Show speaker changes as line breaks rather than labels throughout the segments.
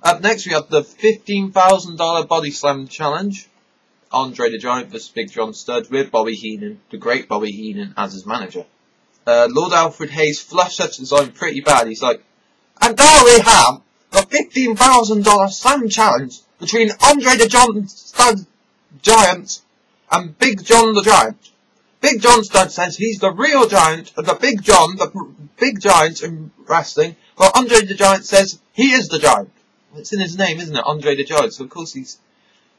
Up next we have the $15,000 Body Slam Challenge. Andre the Giant vs Big John Studd with Bobby Heenan, the great Bobby Heenan, as his manager. Lord Alfred Hayes flushed that design pretty bad. He's like, and there we have the $15,000 Slam Challenge between Andre the Giant and Big John the Giant. Big John Studd says he's the real giant of the Big Giant in wrestling, while Andre the Giant says he is the giant. It's in his name, isn't it? Andre the Giant. So of course he's...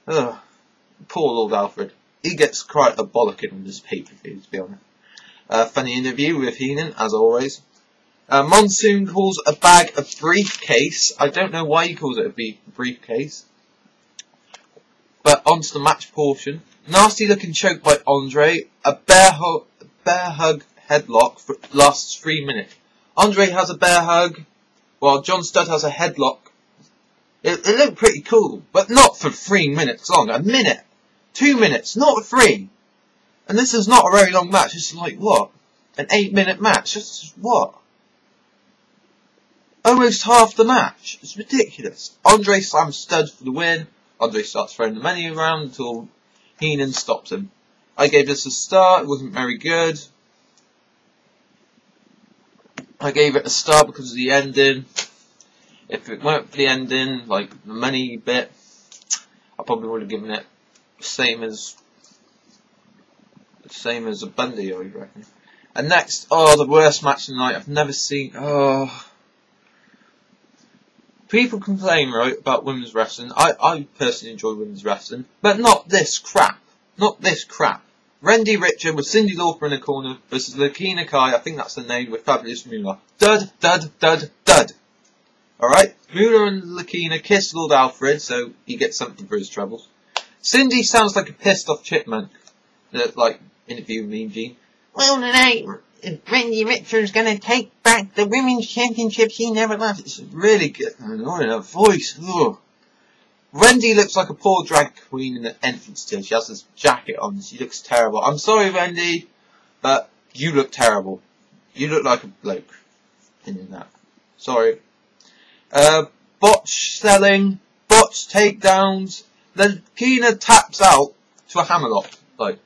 poor Lord Alfred. He gets quite a bollocking on this pay-per-view, to be honest. Funny interview with Heenan, as always. Monsoon calls a bag a briefcase. I don't know why he calls it a briefcase. But onto the match portion. Nasty looking choke by Andre. A bear hug headlock lasts 3 minutes. Andre has a bear hug, while John Studd has a headlock. It looked pretty cool, but not for 3 minutes long. A minute. 2 minutes, not 3. And this is not a very long match. It's like, what? An 8-minute match? Just what? Almost half the match. It's ridiculous. Andre slams Studd for the win. Andre starts throwing the money around until Heenan stops him. I gave this a star. It wasn't very good. I gave it a star because of the ending. If it weren't for the ending, like the money bit, I probably would have given it the same as a Bundy, I reckon. And next, the worst match of the night I've never seen. People complain, right, about women's wrestling. I personally enjoy women's wrestling, but not this crap. Not this crap. Wendi Richard with Cyndi Lauper in the corner versus Lakina Kai, I think that's the name, with Fabulous Moolah. Dud, dud, dud, dud. Alright, Moolah and Lakina kiss Lord Alfred, so he gets something for his troubles. Cyndi sounds like a pissed off chipmunk. Like, interview with me, Gene. Well, tonight, Wendi Richard's gonna take back the women's championship she never lost. It's really good. Annoying, her voice. Ugh. Wendi looks like a poor drag queen in the entrance to. She has this jacket on. She looks terrible. I'm sorry, Wendi, but you look terrible. You look like a bloke in that. Sorry. Botch selling, botch takedowns. Lakina taps out to a hammerlock. Like,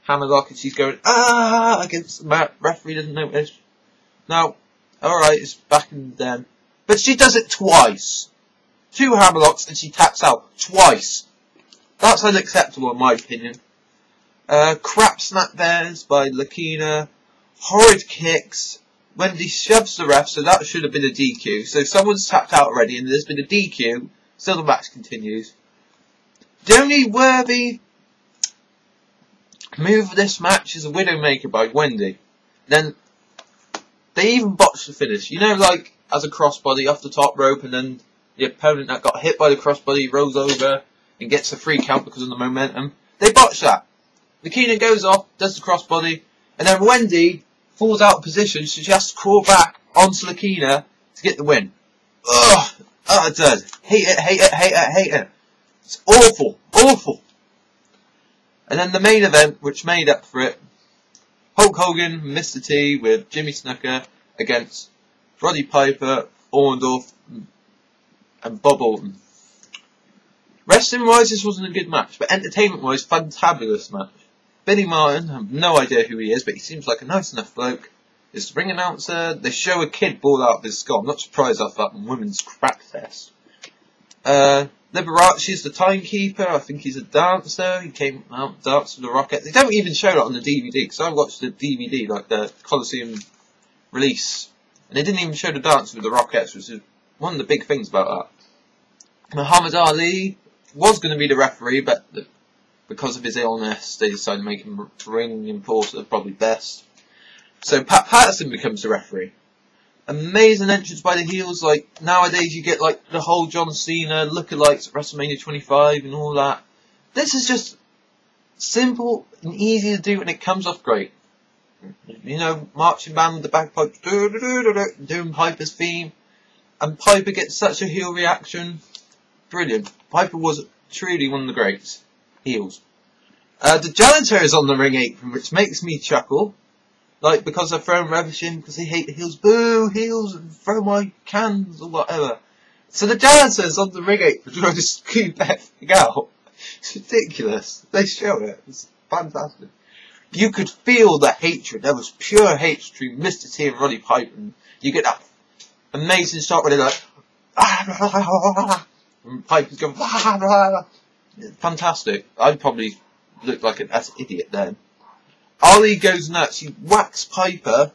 hammerlock, and she's going, against the mat. Referee doesn't notice. Now, alright, it's back in then. But she does it twice. 2 hammerlocks and she taps out twice. That's unacceptable in my opinion. Crap snap bears by Lakina. Horrid kicks. Wendi shoves the ref, so that should have been a DQ. So someone's tapped out already and there's been a DQ. Still the match continues. The only worthy move of this match is a Widowmaker by Wendi. Then they even botched the finish. You know, like as a crossbody off the top rope, and then the opponent that got hit by the crossbody rolls over and gets a free count because of the momentum. They botched that. Lakina goes off, does the crossbody, and then Wendi falls out of position, so she has to crawl back onto Lakina to get the win. Ugh! It does. Hate it, hate it, hate it, hate it. It's awful, awful. And then the main event, which made up for it, Hulk Hogan, Mr. T with Jimmy Snuka against Roddy Piper, Orndroff, and Bob Orton. Wrestling wise, this wasn't a good match, but entertainment wise, fantabulous match. Billy Martin, I have no idea who he is, but he seems like a nice enough bloke. Is the ring announcer. They show a kid ball out of his skull. I'm not surprised off that women's crap fest. Liberace's the timekeeper. I think he's a dancer. He came out and danced with the Rockettes. They don't even show that on the DVD, because I watched the DVD, like the Coliseum release, and they didn't even show the dance with the Rockettes, which is one of the big things about that. Muhammad Ali was going to be the referee, but because of his illness, they decided to make him ring enforcer, probably best. So Pat Patterson becomes the referee. Amazing entrance by the heels. Like nowadays, you get like the whole John Cena lookalikes at WrestleMania 25 and all that. This is just simple and easy to do, and it comes off great. You know, marching band with the bagpipes, doing Piper's theme, and Piper gets such a heel reaction. Brilliant. Piper was truly one of the greats. Heels. The janitor is on the ring apron, which makes me chuckle. Like, because they're throwing rubbish in because they hate the heels. Boo, heels, and throw my cans or whatever. So the janitors on the ring apron trying to scoop everything out. It's ridiculous. They show it. It's fantastic. You could feel the hatred. There was pure hatred between Mr. T and Roddy Piper. And you get that amazing shot where they're like, and Piper's going, fantastic. I'd probably look like an utter idiot then. Ollie goes nuts. He whacks Piper.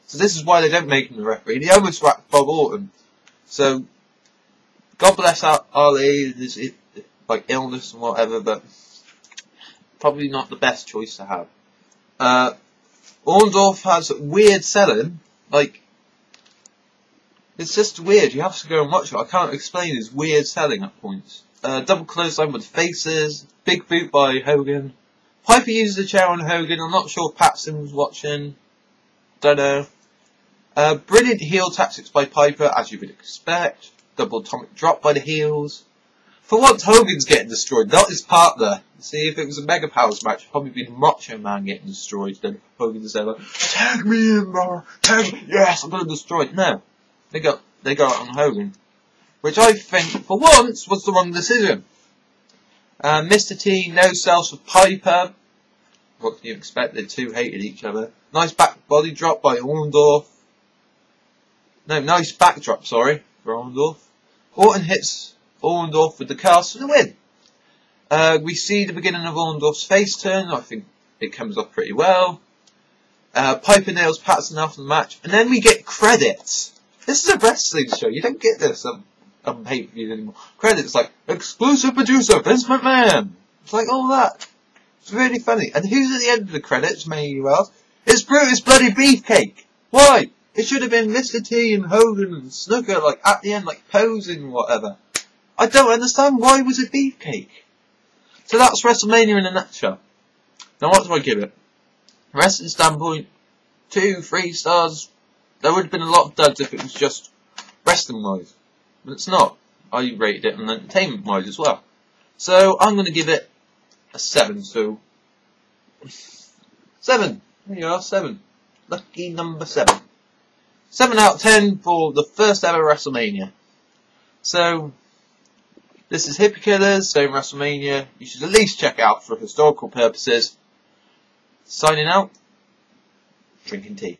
So this is why they don't make him the referee. And he almost whacked Bob Orton. So, God bless Ollie, his like illness and whatever, but probably not the best choice to have. Orndroff has weird selling. Like, it's just weird. You have to go and watch it. I can't explain his weird selling at points. Double clothesline with faces. Big boot by Hogan. Piper uses the chair on Hogan. I'm not sure if Patson was watching. Don't know. Brilliant heel tactics by Piper, as you would expect. Double atomic drop by the heels. For once, Hogan's getting destroyed, not his partner. See, if it was a Mega Powers match, it'd probably be the Macho Man getting destroyed. Then Hogan said, like, tag me in, bro. Tag me. Yes, I'm going to destroy it. No. They got out on Hogan. Which I think, for once, was the wrong decision. Mr. T, no sells for Piper. What can you expect? They two hated each other. Nice back body drop by Orndroff. No, nice backdrop, sorry, for Orndroff. Orton hits Orndroff with the cast for the win. We see the beginning of Orndorff's face turn. I think it comes off pretty well. Piper nails Patson after the match. And then we get credits. This is a wrestling show. You don't get this on pay-per-views anymore. Credits like, exclusive producer, Vince McMahon. It's like all that. It's really funny. And who's at the end of the credits, may you ask? It's Brutus Bloody Beefcake. Why? It should have been Mr. T and Hogan and Snooker, like, at the end, like, posing or whatever. I don't understand. Why was it Beefcake? So that's WrestleMania in a nutshell. Now what do I give it? Wrestling standpoint, 2, 3 stars. There would have been a lot of duds if it was just wrestling-wise. But it's not. I rated it on entertainment-wise as well. So I'm going to give it a 7. So 7. There you are, 7. Lucky number 7. 7 out of 10 for the first ever WrestleMania. So this is Hippykillerz saying WrestleMania. You should at least check out for historical purposes. Signing out. Drinking tea.